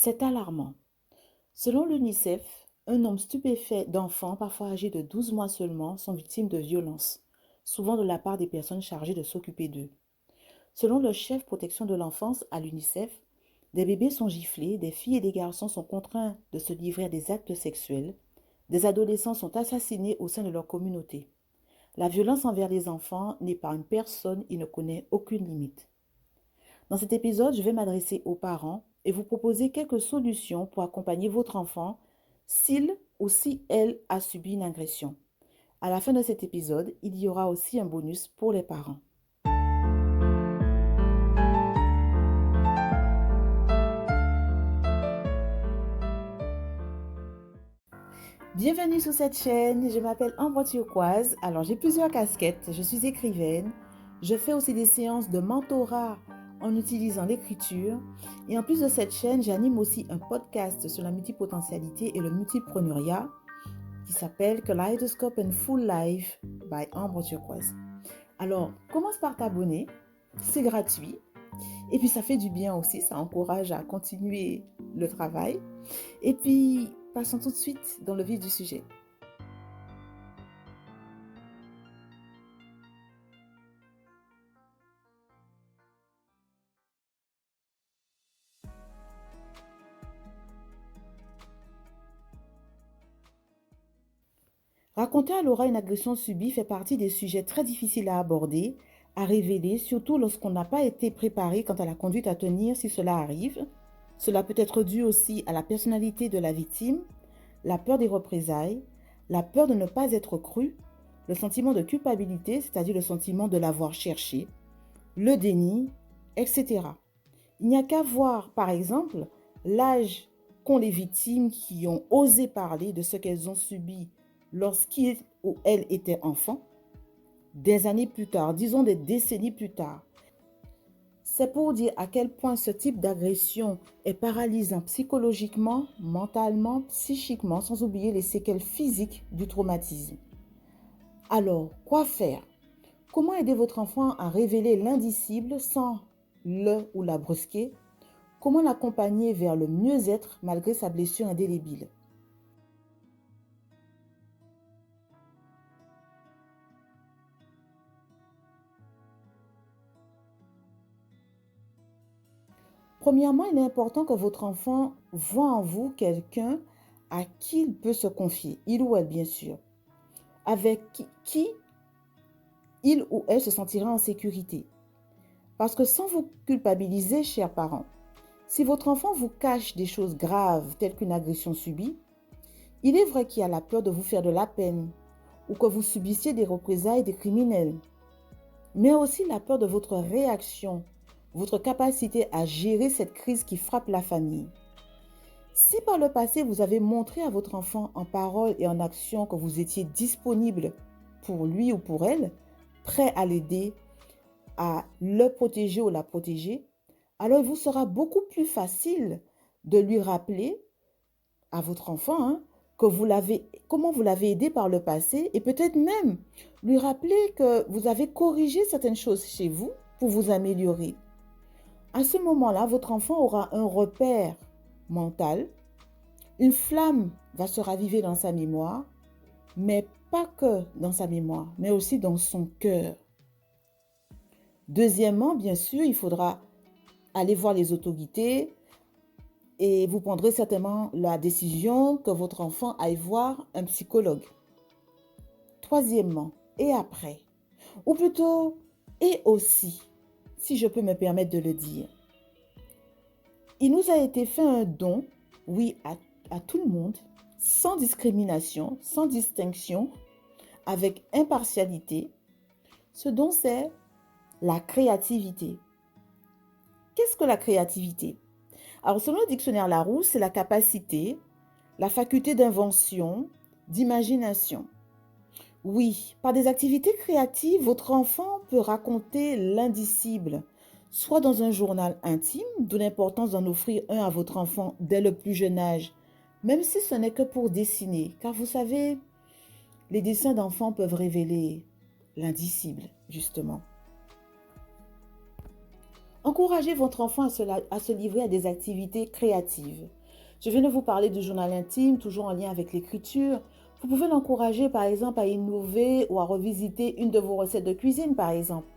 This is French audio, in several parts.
C'est alarmant. Selon l'UNICEF, un nombre stupéfait d'enfants, parfois âgés de 12 mois seulement, sont victimes de violences, souvent de la part des personnes chargées de s'occuper d'eux. Selon le chef protection de l'enfance à l'UNICEF, des bébés sont giflés, des filles et des garçons sont contraints de se livrer à des actes sexuels, des adolescents sont assassinés au sein de leur communauté. La violence envers les enfants n'épargne personne et ne connaît aucune limite. Dans cet épisode, je vais m'adresser aux parents et vous proposer quelques solutions pour accompagner votre enfant s'il ou si elle a subi une agression. À la fin de cet épisode, il y aura aussi un bonus pour les parents. Bienvenue sur cette chaîne, je m'appelle Ambre Turquoise. Alors j'ai plusieurs casquettes, je suis écrivaine, je fais aussi des séances de mentorat en utilisant l'écriture et en plus de cette chaîne, j'anime aussi un podcast sur la multipotentialité et le multipreneuriat qui s'appelle Kaleidoscope and Full Life by Ambre Turquoise. Alors commence par t'abonner, c'est gratuit et puis ça fait du bien aussi, ça encourage à continuer le travail. Et puis passons tout de suite dans le vif du sujet. Raconter à Laura une agression subie fait partie des sujets très difficiles à aborder, à révéler, surtout lorsqu'on n'a pas été préparé quant à la conduite à tenir si cela arrive. Cela peut être dû aussi à la personnalité de la victime, la peur des représailles, la peur de ne pas être cru, le sentiment de culpabilité, c'est-à-dire le sentiment de l'avoir cherché, le déni, etc. Il n'y a qu'à voir, par exemple, l'âge qu'ont les victimes qui ont osé parler de ce qu'elles ont subi lorsqu'ils ou elles étaient enfants, des années plus tard, disons des décennies plus tard. C'est pour dire à quel point ce type d'agression est paralysant psychologiquement, mentalement, psychiquement, sans oublier les séquelles physiques du traumatisme. Alors, quoi faire? Comment aider votre enfant à révéler l'indicible sans le ou la brusquer? Comment l'accompagner vers le mieux-être malgré sa blessure indélébile? Premièrement, il est important que votre enfant voie en vous quelqu'un à qui il peut se confier, il ou elle bien sûr, avec qui il ou elle se sentira en sécurité. Parce que sans vous culpabiliser, chers parents, si votre enfant vous cache des choses graves telles qu'une agression subie, il est vrai qu'il y a la peur de vous faire de la peine ou que vous subissiez des représailles des criminels, mais aussi la peur de votre réaction, votre capacité à gérer cette crise qui frappe la famille. Si par le passé vous avez montré à votre enfant en parole et en action que vous étiez disponible pour lui ou pour elle, prêt à l'aider, à le protéger ou la protéger, alors il vous sera beaucoup plus facile de lui rappeler à votre enfant que comment vous l'avez aidé par le passé et peut-être même lui rappeler que vous avez corrigé certaines choses chez vous pour vous améliorer. À ce moment-là, votre enfant aura un repère mental, une flamme va se raviver dans sa mémoire, mais pas que dans sa mémoire, mais aussi dans son cœur. Deuxièmement, bien sûr, il faudra aller voir les autorités et vous prendrez certainement la décision que votre enfant aille voir un psychologue. Troisièmement, et après, ou plutôt, et aussi, si je peux me permettre de le dire, il nous a été fait un don, oui, à tout le monde, sans discrimination, sans distinction, avec impartialité. Ce don, c'est la créativité. Qu'est-ce que la créativité? Alors, selon le dictionnaire Larousse, c'est la capacité, la faculté d'invention, d'imagination. Oui, par des activités créatives, votre enfant peut raconter l'indicible, soit dans un journal intime, d'où l'importance d'en offrir un à votre enfant dès le plus jeune âge, même si ce n'est que pour dessiner, car vous savez, les dessins d'enfants peuvent révéler l'indicible, justement. Encouragez votre enfant à se livrer à des activités créatives. Je viens de vous parler du journal intime, toujours en lien avec l'écriture. Vous pouvez l'encourager, par exemple, à innover ou à revisiter une de vos recettes de cuisine, par exemple.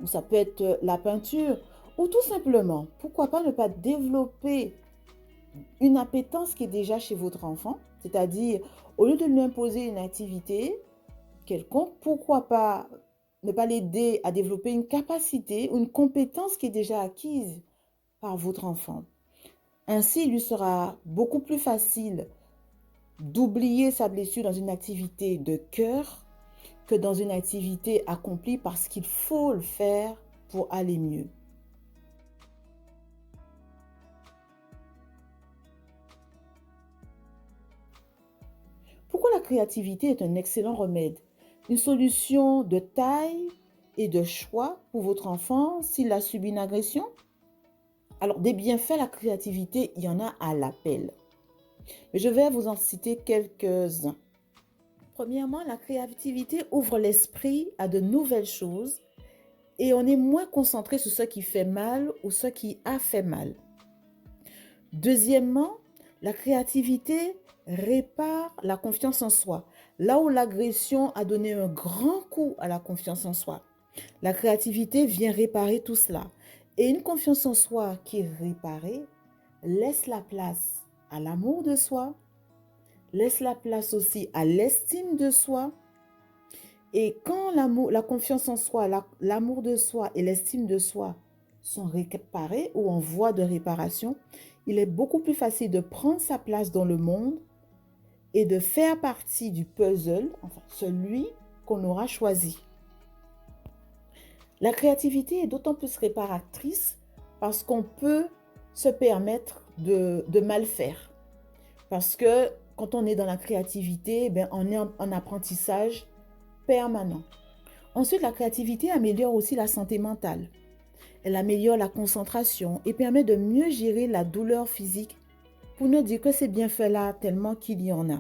Ou ça peut être la peinture. Ou tout simplement, pourquoi pas ne pas développer une appétence qui est déjà chez votre enfant. C'est-à-dire, au lieu de lui imposer une activité quelconque, pourquoi pas ne pas l'aider à développer une capacité ou une compétence qui est déjà acquise par votre enfant. Ainsi, il lui sera beaucoup plus facile d'oublier sa blessure dans une activité de cœur que dans une activité accomplie parce qu'il faut le faire pour aller mieux. Pourquoi la créativité est un excellent remède? Une solution de taille et de choix pour votre enfant s'il a subi une agression? Alors, des bienfaits, la créativité, il y en a à l'appel. Mais je vais vous en citer quelques-uns. Premièrement, la créativité ouvre l'esprit à de nouvelles choses et on est moins concentré sur ce qui fait mal ou ce qui a fait mal. Deuxièmement, la créativité répare la confiance en soi. Là où l'agression a donné un grand coup à la confiance en soi, la créativité vient réparer tout cela. Et une confiance en soi qui est réparée laisse la place à l'amour de soi, laisse la place aussi à l'estime de soi. Et quand la confiance en soi, l'amour de soi et l'estime de soi sont réparés ou en voie de réparation, il est beaucoup plus facile de prendre sa place dans le monde et de faire partie du puzzle, enfin celui qu'on aura choisi. La créativité est d'autant plus réparatrice parce qu'on peut se permettre de mal faire. Parce que quand on est dans la créativité, on est en apprentissage permanent. Ensuite, la créativité améliore aussi la santé mentale. Elle améliore la concentration et permet de mieux gérer la douleur physique, pour ne dire que ces bienfaits-là tellement qu'il y en a.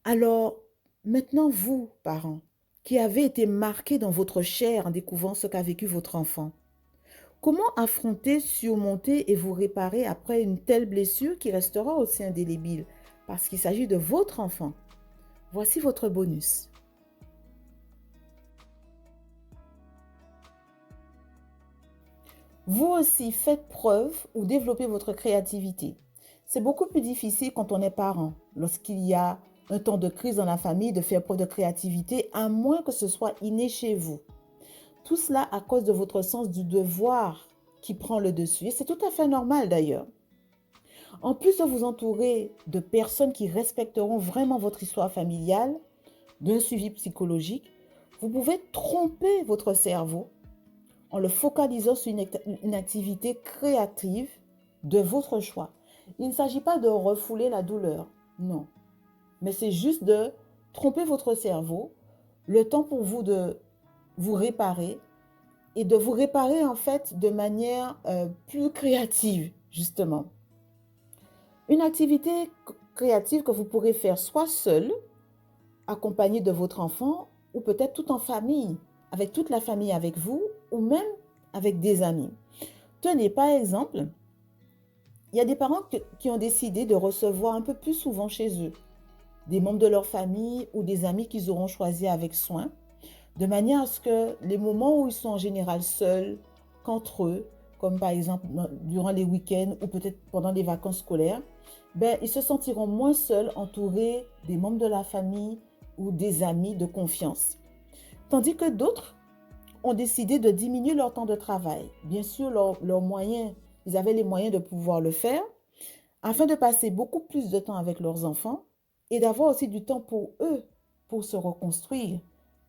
Alors, maintenant, vous, parents, qui avez été marqués dans votre chair en découvrant ce qu'a vécu votre enfant, comment affronter, surmonter et vous réparer après une telle blessure qui restera aussi indélébile parce qu'il s'agit de votre enfant? Voici votre bonus. Vous aussi faites preuve ou développez votre créativité. C'est beaucoup plus difficile quand on est parent, lorsqu'il y a un temps de crise dans la famille, de faire preuve de créativité, à moins que ce soit inné chez vous. Tout cela à cause de votre sens du devoir qui prend le dessus. Et c'est tout à fait normal d'ailleurs. En plus de vous entourer de personnes qui respecteront vraiment votre histoire familiale, d'un suivi psychologique, vous pouvez tromper votre cerveau en le focalisant sur une activité créative de votre choix. Il ne s'agit pas de refouler la douleur, non. Mais c'est juste de tromper votre cerveau, le temps pour vous de vous réparer et de vous réparer en fait de manière plus créative, justement. Une activité créative que vous pourrez faire soit seul, accompagné de votre enfant, ou peut-être tout en famille, avec toute la famille avec vous, ou même avec des amis. Tenez, par exemple, il y a des parents qui ont décidé de recevoir un peu plus souvent chez eux des membres de leur famille ou des amis qu'ils auront choisis avec soin, de manière à ce que les moments où ils sont en général seuls, qu'entre eux, comme par exemple durant les week-ends ou peut-être pendant les vacances scolaires, ils se sentiront moins seuls, entourés des membres de la famille ou des amis de confiance. Tandis que d'autres ont décidé de diminuer leur temps de travail. Bien sûr, leurs moyens, ils avaient les moyens de pouvoir le faire, afin de passer beaucoup plus de temps avec leurs enfants et d'avoir aussi du temps pour eux, pour se reconstruire,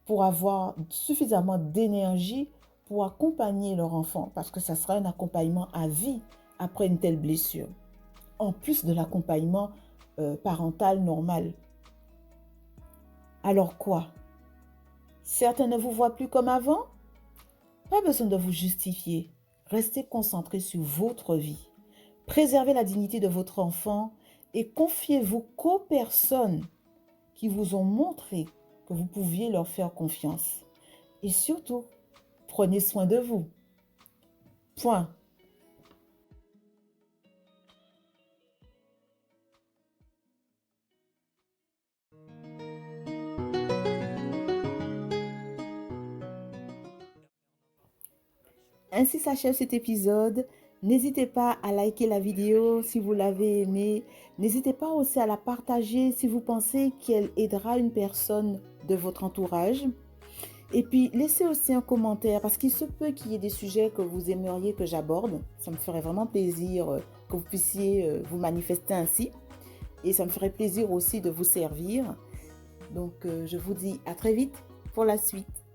pour avoir suffisamment d'énergie pour accompagner leur enfant, parce que ça sera un accompagnement à vie après une telle blessure, en plus de l'accompagnement parental normal. Alors quoi? Certains ne vous voient plus comme avant? Pas besoin de vous justifier. Restez concentré sur votre vie. Préservez la dignité de votre enfant et confiez-vous qu'aux personnes qui vous ont montré que vous pouviez leur faire confiance. Et surtout, prenez soin de vous. Point. Ainsi s'achève cet épisode. N'hésitez pas à liker la vidéo si vous l'avez aimée. N'hésitez pas aussi à la partager si vous pensez qu'elle aidera une personne de votre entourage. Et puis, laissez aussi un commentaire parce qu'il se peut qu'il y ait des sujets que vous aimeriez que j'aborde. Ça me ferait vraiment plaisir que vous puissiez vous manifester ainsi. Et ça me ferait plaisir aussi de vous servir. Donc, je vous dis à très vite pour la suite.